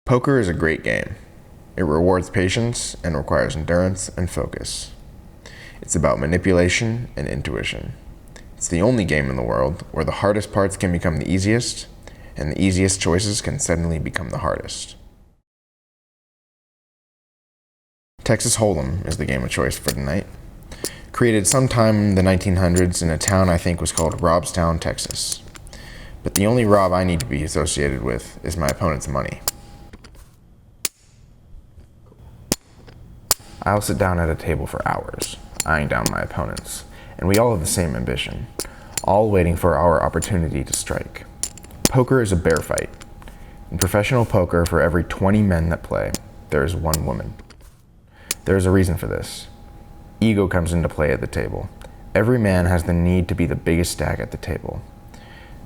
Poker is a great game. It rewards patience and requires endurance and focus. It's about manipulation and intuition. It's the only game in the world where the hardest parts can become the easiest, and the easiest choices can suddenly become the hardest. Texas Hold'em is the game of choice for tonight. Created sometime in the 1900s in a town I think was called Robstown, Texas. But the only Rob I need to be associated with is my opponent's money. I'll sit down at a table for hours, eyeing down my opponents, and we all have the same ambition, all waiting for our opportunity to strike. Poker is a bear fight. In professional poker, for every 20 men that play, there is one woman. There is a reason for this. Ego comes into play at the table. Every man has the need to be the biggest stack at the table.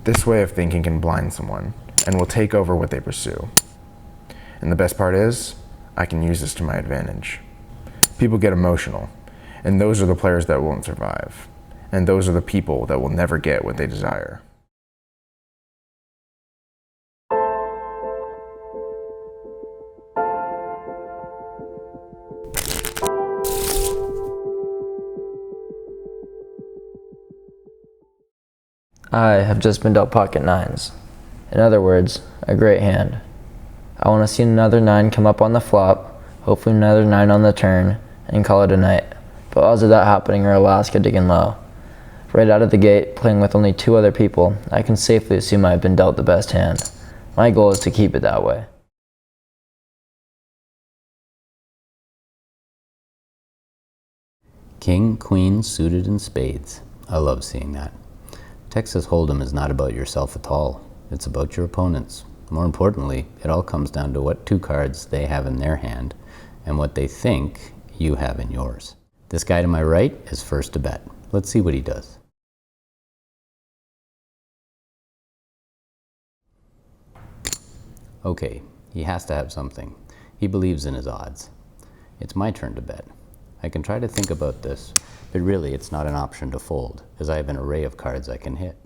This way of thinking can blind someone, and will take over what they pursue. And the best part is, I can use this to my advantage. People get emotional, and those are the players that won't survive. And those are the people that will never get what they desire. I have just been dealt pocket nines. In other words, a great hand. I want to see another 9 come up on the flop, hopefully another 9 on the turn, and call it a night. But odds of that happening are Alaska digging low. Right out of the gate, playing with only 2 other people, I can safely assume I have been dealt the best hand. My goal is to keep it that way. King, queen, suited, and spades. I love seeing that. Texas Hold'em is not about yourself at all. It's about your opponents. More importantly, it all comes down to what 2 cards they have in their hand and what they think you have in yours. This guy to my right is first to bet. Let's see what he does. Okay, he has to have something. He believes in his odds. It's my turn to bet. I can try to think about this, but really it's not an option to fold, as I have an array of cards I can hit.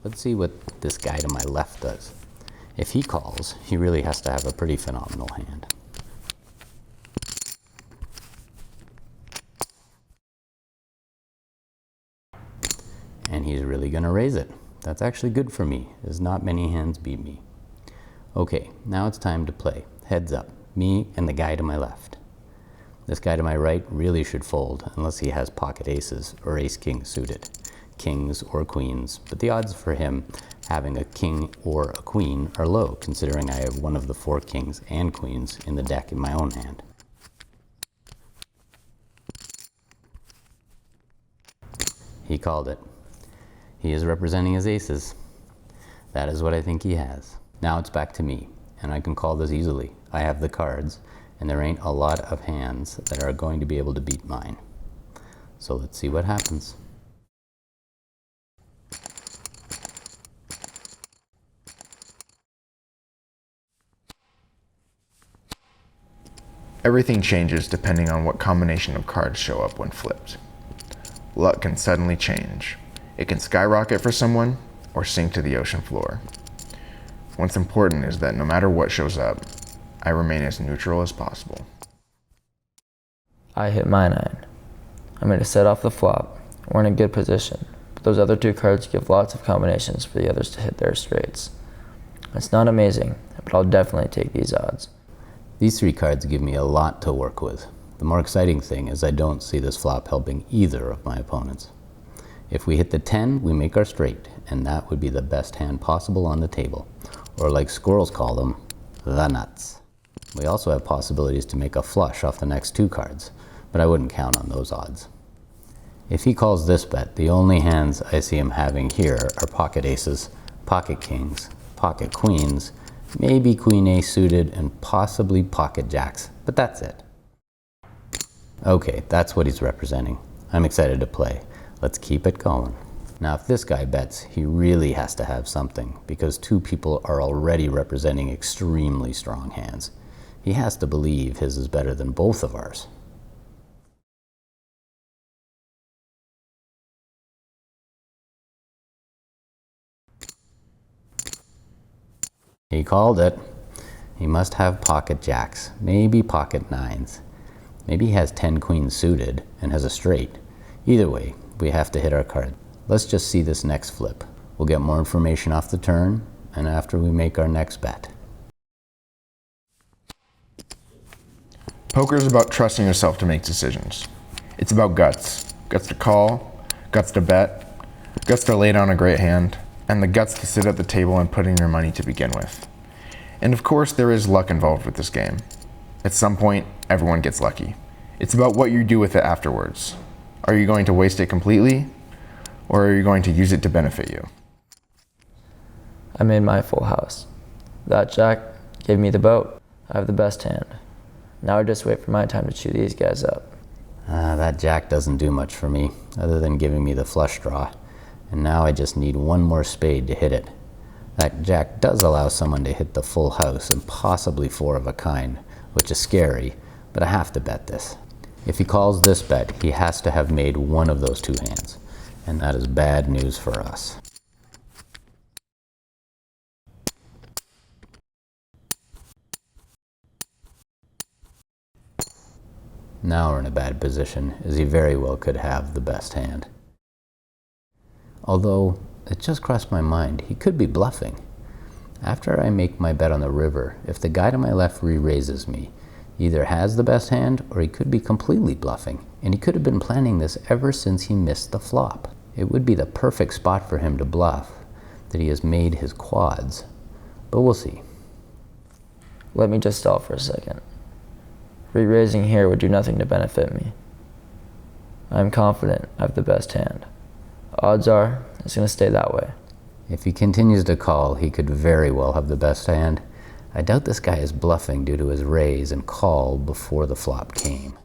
Let's see what this guy to my left does. If he calls, he really has to have a pretty phenomenal hand. And he's really gonna raise it. That's actually good for me, as not many hands beat me. Okay, now it's time to play. Heads up, me and the guy to my left. This guy to my right really should fold, unless he has pocket aces or ace-king suited, kings or queens, but the odds for him having a king or a queen are low, considering I have one of the 4 kings and queens in the deck in my own hand. He called it. He is representing his aces. That is what I think he has. Now it's back to me, and I can call this easily. I have the cards, and there ain't a lot of hands that are going to be able to beat mine. So let's see what happens. Everything changes depending on what combination of cards show up when flipped. Luck can suddenly change. It can skyrocket for someone or sink to the ocean floor. What's important is that no matter what shows up, I remain as neutral as possible. I hit my 9. I'm going to set off the flop. We're in a good position, but those other 2 cards give lots of combinations for the others to hit their straights. It's not amazing, but I'll definitely take these odds. These 3 cards give me a lot to work with. The more exciting thing is I don't see this flop helping either of my opponents. If we hit the 10, we make our straight, and that would be the best hand possible on the table, or like squirrels call them, the nuts. We also have possibilities to make a flush off the next 2 cards, but I wouldn't count on those odds. If he calls this bet, the only hands I see him having here are pocket aces, pocket kings, pocket queens, maybe queen ace suited, and possibly pocket jacks, but that's it. Okay, that's what he's representing. I'm excited to play. Let's keep it going. Now if this guy bets, he really has to have something, because 2 people are already representing extremely strong hands. He has to believe his is better than both of ours. He called it. He must have pocket jacks, maybe pocket nines. Maybe he has 10 queens suited and has a straight. Either way, we have to hit our card. Let's just see this next flip. We'll get more information off the turn and after we make our next bet. Poker is about trusting yourself to make decisions. It's about guts. Guts to call, guts to bet, guts to lay down a great hand, and the guts to sit at the table and put in your money to begin with. And of course, there is luck involved with this game. At some point, everyone gets lucky. It's about what you do with it afterwards. Are you going to waste it completely, or are you going to use it to benefit you? I made my full house. That jack gave me the boat. I have the best hand. Now I just wait for my time to chew these guys up. That jack doesn't do much for me, other than giving me the flush draw. And now I just need one more spade to hit it. That jack does allow someone to hit the full house and possibly 4 of a kind, which is scary, but I have to bet this. If he calls this bet, he has to have made one of those 2 hands, and that is bad news for us. Now we're in a bad position, as he very well could have the best hand. Although, it just crossed my mind, he could be bluffing. After I make my bet on the river, if the guy to my left re-raises me, he either has the best hand or he could be completely bluffing, and he could have been planning this ever since he missed the flop. It would be the perfect spot for him to bluff, that he has made his quads, but we'll see. Let me just stall for a second. Re-raising here would do nothing to benefit me. I'm confident I have the best hand. Odds are it's going to stay that way. If he continues to call, he could very well have the best hand. I doubt this guy is bluffing due to his raise and call before the flop came.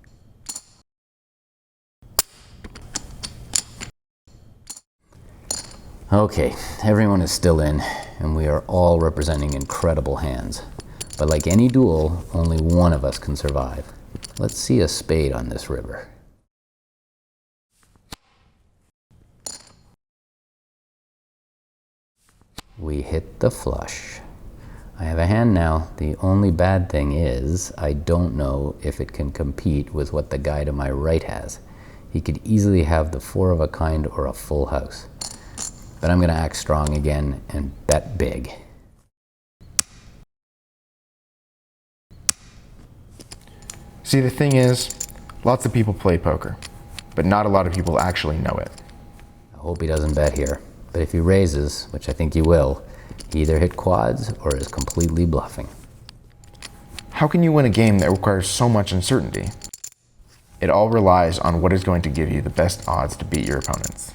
Okay, everyone is still in, and we are all representing incredible hands. But like any duel, only one of us can survive. Let's see a spade on this river. We hit the flush. I have a hand now. The only bad thing is I don't know if it can compete with what the guy to my right has. He could easily have the 4 of a kind or a full house. But I'm gonna act strong again and bet big. See, the thing is, lots of people play poker, but not a lot of people actually know it. I hope he doesn't bet here. But if he raises, which I think he will, he either hit quads or is completely bluffing. How can you win a game that requires so much uncertainty? It all relies on what is going to give you the best odds to beat your opponents.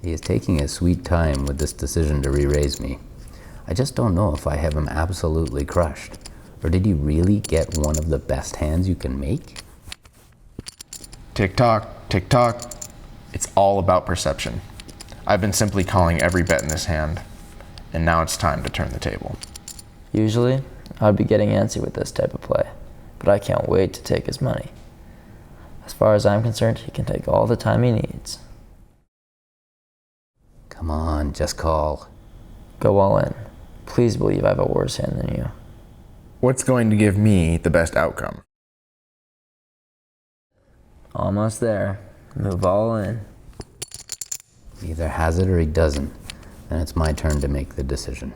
He is taking his sweet time with this decision to re-raise me. I just don't know if I have him absolutely crushed. Or did he really get one of the best hands you can make? Tick-tock, tick-tock. It's all about perception. I've been simply calling every bet in this hand, and now it's time to turn the table. Usually, I'd be getting antsy with this type of play, but I can't wait to take his money. As far as I'm concerned, he can take all the time he needs. Come on, just call. Go all in. Please believe I have a worse hand than you. What's going to give me the best outcome? Almost there. Move all in. He either has it or he doesn't, and it's my turn to make the decision.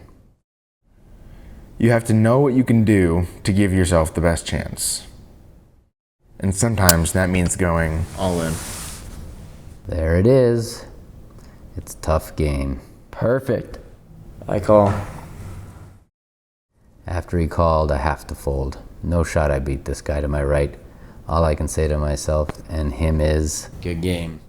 You have to know what you can do to give yourself the best chance. And sometimes that means going all in. There it is. It's a tough game. Perfect. I call. After he called, I have to fold. No shot I beat this guy to my right. All I can say to myself and him is, Good game.